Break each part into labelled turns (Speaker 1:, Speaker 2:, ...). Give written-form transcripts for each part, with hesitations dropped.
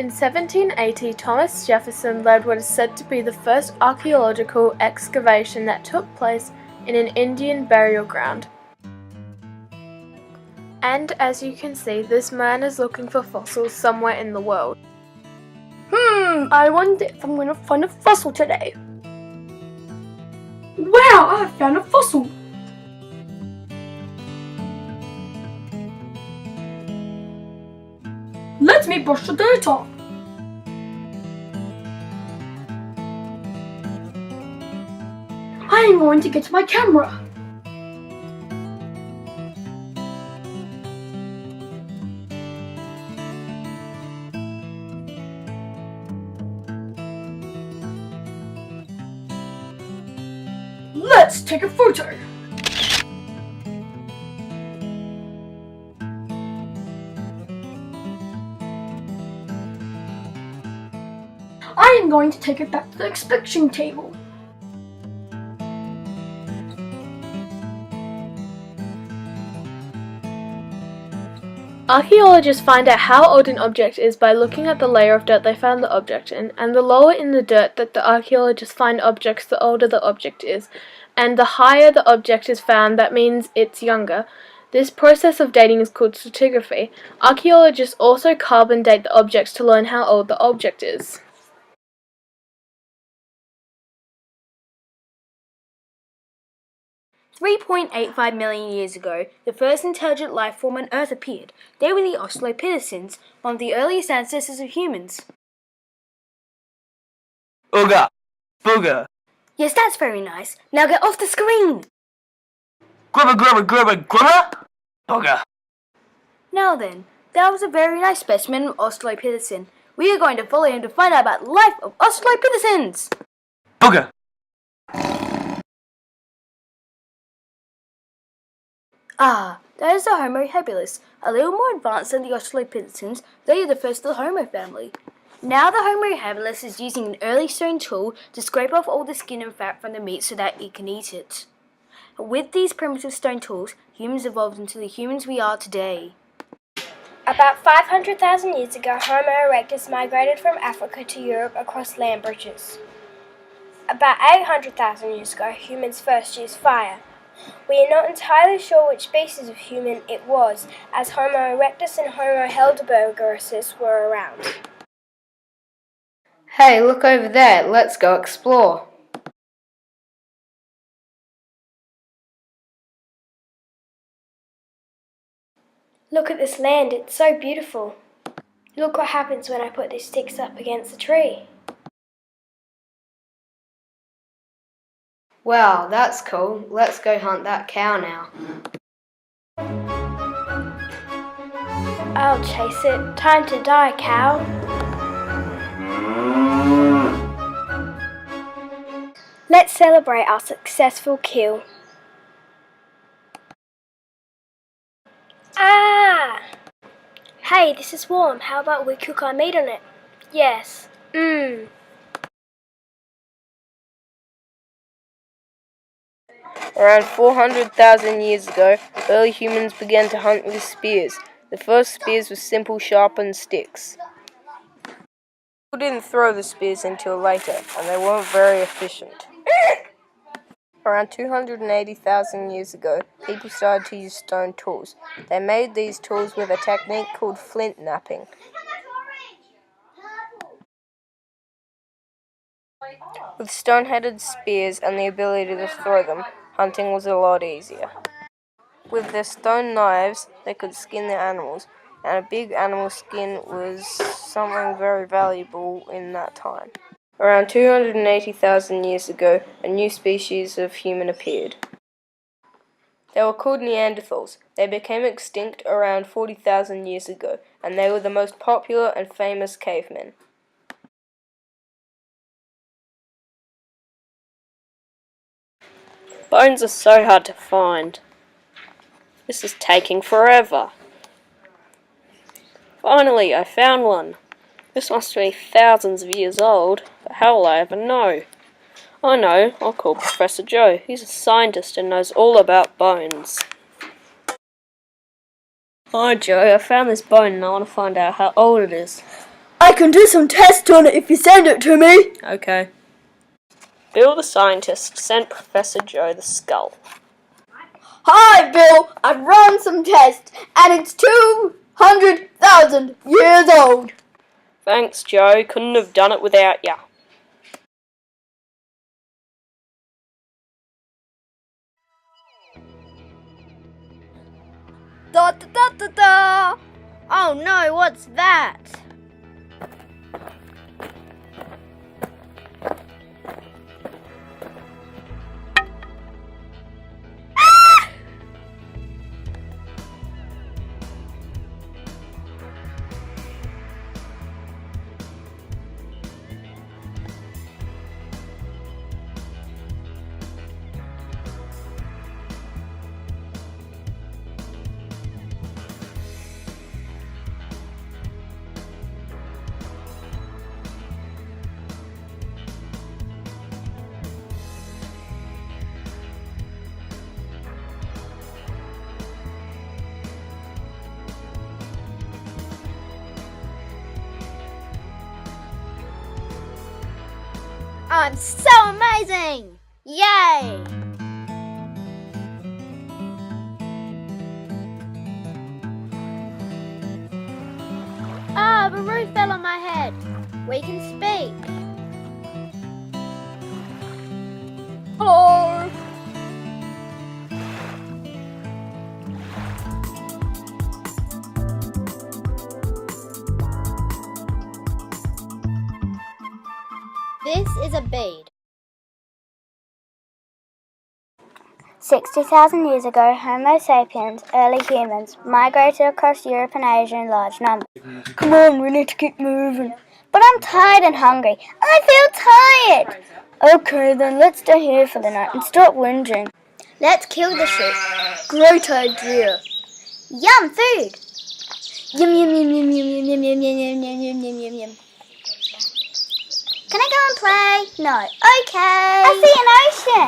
Speaker 1: In 1780, Thomas Jefferson led what is said to be the first archaeological excavation that took place in an Indian burial ground. And as you can see, this man is looking for fossils somewhere in the world.
Speaker 2: I wonder if I'm going to find a fossil today. Wow, I found a fossil! Let me brush the dirt off. I am going to get my camera. Let's take a photo. I am going to take it back to the inspection table.
Speaker 1: Archaeologists find out how old an object is by looking at the layer of dirt they found the object in, and the lower in the dirt that the archaeologists find objects, the older the object is, and the higher the object is found, that means it's younger. This process of dating is called stratigraphy. Archaeologists also carbon date the objects to learn how old the object is.
Speaker 3: $3.85 million years ago, the first intelligent life form on Earth appeared. They were the Australopithecines, one of the earliest ancestors of humans.
Speaker 4: Ooga! Booga!
Speaker 3: Yes, that's very nice. Now get off the screen!
Speaker 4: Grubba grubba grubba grubba! Booga!
Speaker 3: Now then, that was a very nice specimen of Australopithecine. We are going to follow him to find out about the life of Australopithecines!
Speaker 4: Booga!
Speaker 3: Ah, that is the Homo habilis, a little more advanced than the Australopithecines. They are the first of the Homo family. Now the Homo habilis is using an early stone tool to scrape off all the skin and fat from the meat so that it can eat it. With these primitive stone tools, humans evolved into the humans we are today.
Speaker 5: About 500,000 years ago, Homo erectus migrated from Africa to Europe across land bridges. About 800,000 years ago, humans first used fire. We are not entirely sure which species of human it was, as Homo erectus and Homo heidelbergensis were around.
Speaker 6: Hey, look over there. Let's go explore.
Speaker 5: Look at this land, it's so beautiful. Look what happens when I put these sticks up against the tree.
Speaker 6: Wow, that's cool. Let's go hunt that cow now.
Speaker 5: I'll chase it. Time to die, cow. Let's celebrate our successful kill. Ah! Hey, this is warm. How about we cook our meat on it? Yes.
Speaker 7: Around 400,000 years ago, early humans began to hunt with spears. The first spears were simple sharpened sticks. People didn't throw the spears until later, and they weren't very efficient. Around 280,000 years ago, people started to use stone tools. They made these tools with a technique called flint knapping. With stone-headed spears and the ability to throw them, hunting was a lot easier. With their stone knives, they could skin their animals, and a big animal skin was something very valuable in that time. Around 280,000 years ago, a new species of human appeared. They were called Neanderthals. They became extinct around 40,000 years ago, and they were the most popular and famous cavemen.
Speaker 8: Bones are so hard to find. This is taking forever. Finally, I found one. This must be thousands of years old, but how will I ever know? I know, I'll call Professor Joe. He's a scientist and knows all about bones. Hi Joe, I found this bone and I want to find out how old it is.
Speaker 2: I can do some tests on it if you send it to me.
Speaker 8: Okay. Bill the scientist sent Professor Joe the skull.
Speaker 2: Hi, Bill. I've run some tests, and it's 200,000 years old.
Speaker 8: Thanks, Joe. Couldn't have done it without ya.
Speaker 3: Da da da da da! Oh no, what's that? I'm so amazing! Yay! Ah, the roof fell on my head. We can speak.
Speaker 2: Hello.
Speaker 3: This is a bead.
Speaker 9: 60,000 years ago, Homo sapiens, early humans, migrated across Europe and Asia in large numbers.
Speaker 2: Come on, we need to keep moving.
Speaker 9: But I'm tired and hungry. I feel tired!
Speaker 2: Okay, then let's stay here for the night and stop whinging.
Speaker 9: Let's kill the sheep.
Speaker 2: Great idea.
Speaker 9: Yum, food! Yum, yum, yum, yum, yum, yum, yum, yum, yum, yum, yum, yum, yum, yum. Can I go and play? No. Okay. I see an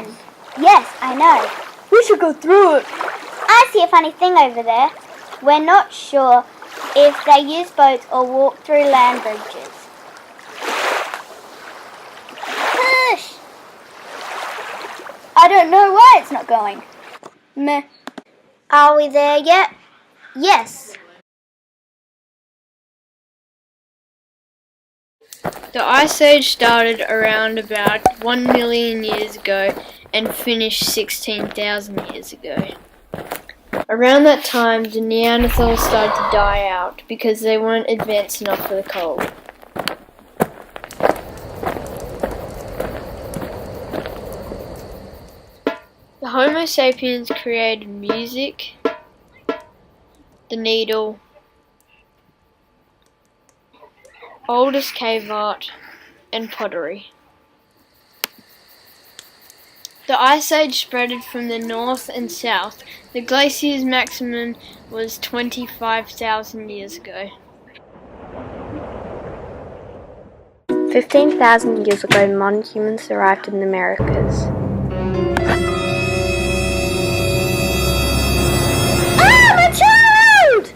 Speaker 9: ocean. Yes, I know.
Speaker 2: We should go through it.
Speaker 9: I see a funny thing over there. We're not sure if they use boats or walk through land bridges. Push!
Speaker 2: I don't know why it's not going. Meh.
Speaker 9: Are we there yet? Yes.
Speaker 1: The Ice Age started around about 1 million years ago and finished 16,000 years ago. Around that time, the Neanderthals started to die out because they weren't advanced enough for the cold. The Homo sapiens created music, the needle, oldest cave art, and pottery. The Ice Age spread from the north and south. The glacier's maximum was 25,000 years ago.
Speaker 10: 15,000 years ago, modern humans arrived in the Americas.
Speaker 9: Ah, my child!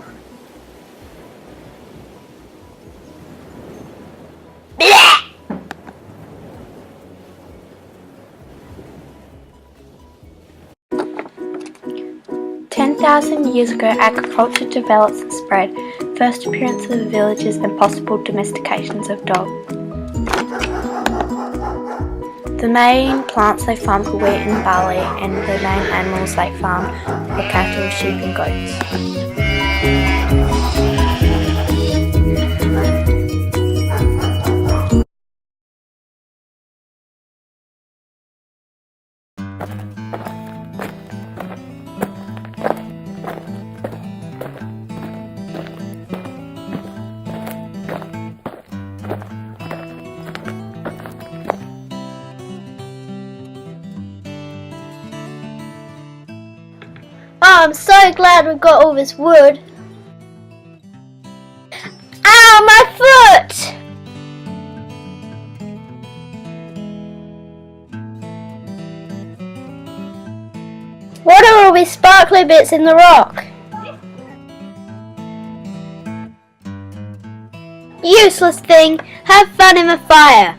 Speaker 10: 10,000 years ago, agriculture developed and spread. First appearance of villages and possible domestications of dogs. The main plants they farmed were wheat and barley, and the main animals they farmed were cattle, sheep and goats.
Speaker 9: Oh, I'm so glad we got all this wood. Ow, my foot! What are all these sparkly bits in the rock? Useless thing! Have fun in the fire!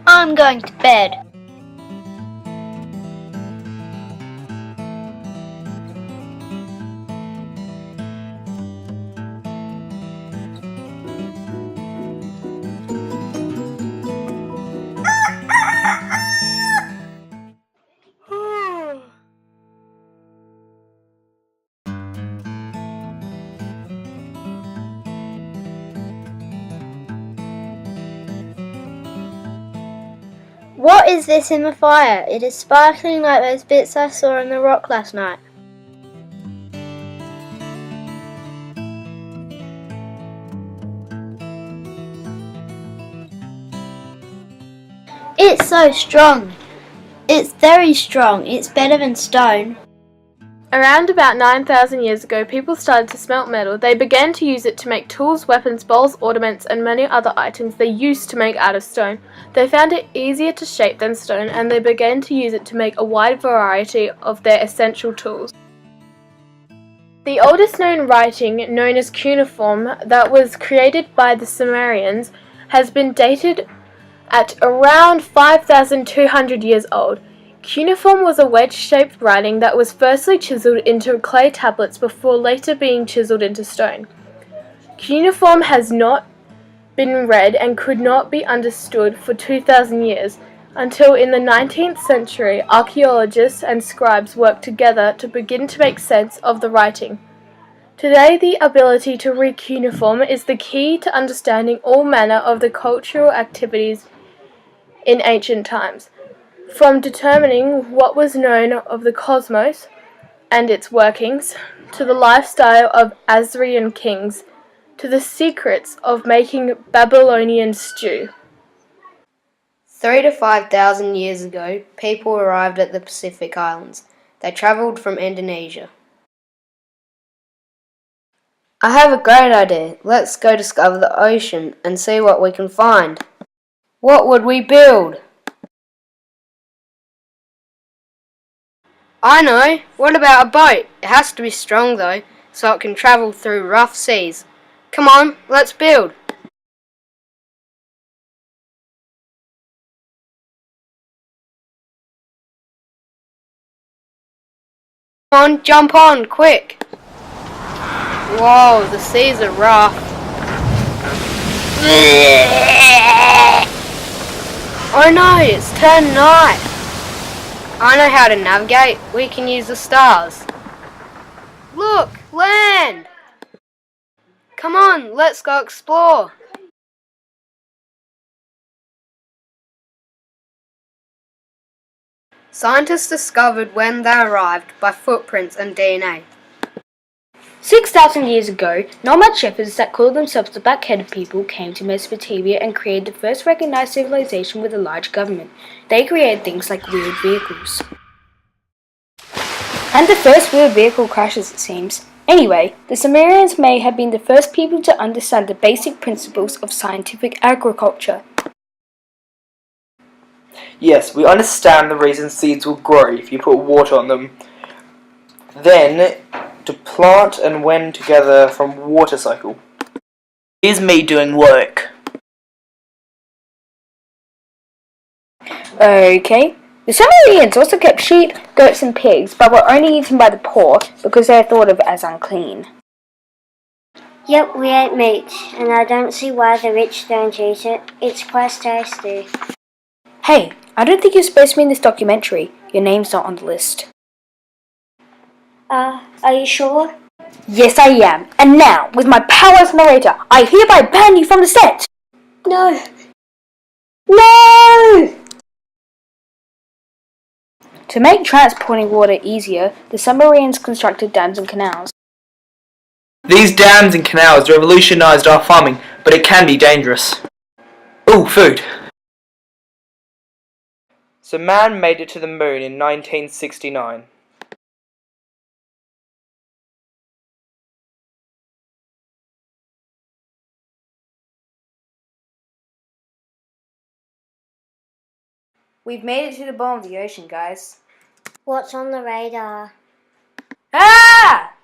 Speaker 9: I'm going to bed. What is this in the fire? It is sparkling like those bits I saw on the rock last night. It's so strong. It's very strong. It's better than stone.
Speaker 1: Around about 9,000 years ago, people started to smelt metal. They began to use it to make tools, weapons, bowls, ornaments, and many other items they used to make out of stone. They found it easier to shape than stone, and they began to use it to make a wide variety of their essential tools. The oldest known writing, known as cuneiform, that was created by the Sumerians, has been dated at around 5,200 years old. Cuneiform was a wedge-shaped writing that was firstly chiseled into clay tablets before later being chiseled into stone. Cuneiform has not been read and could not be understood for 2,000 years, until in the 19th century archaeologists and scribes worked together to begin to make sense of the writing. Today, the ability to read cuneiform is the key to understanding all manner of the cultural activities in ancient times. From determining what was known of the cosmos and its workings, to the lifestyle of Assyrian kings, to the secrets of making Babylonian stew.
Speaker 6: 3,000 to 5,000 years ago, people arrived at the Pacific Islands. They travelled from Indonesia. I have a great idea. Let's go discover the ocean and see what we can find. What would we build? I know. What about a boat? It has to be strong though, so it can travel through rough seas. Come on, let's build. Come on, jump on, quick. Whoa, the seas are rough. Oh no, it's turned night. I know how to navigate. We can use the stars. Look, land! Come on, let's go explore. Scientists discovered when they arrived by footprints and DNA.
Speaker 3: 6,000 years ago, nomad shepherds that called themselves the Black-Headed People came to Mesopotamia and created the first recognized civilization with a large government. They created things like wheeled vehicles. And the first wheeled vehicle crashes, it seems. Anyway, the Sumerians may have been the first people to understand the basic principles of scientific agriculture.
Speaker 4: Yes, we understand the reason seeds will grow if you put water on them. Then, to plant and when together from water cycle. Here's me doing work.
Speaker 3: Okay. The Sumerians also kept sheep, goats and pigs, but were only eaten by the poor because they are thought of as unclean.
Speaker 11: Yep, we ate meat, and I don't see why the rich don't eat it. It's quite tasty.
Speaker 3: Hey, I don't think you're supposed to be in this documentary. Your name's not on the list.
Speaker 11: Are you sure?
Speaker 3: Yes, I am. And now, with my power as narrator, I hereby ban you from the set!
Speaker 11: No!
Speaker 3: No! To make transporting water easier, the Sumerians constructed dams and canals.
Speaker 4: These dams and canals revolutionised our farming, but it can be dangerous. Ooh, food! So man made it to the moon in 1969.
Speaker 3: We've made it to the bottom of the ocean, guys.
Speaker 11: What's on the radar?
Speaker 3: Ah!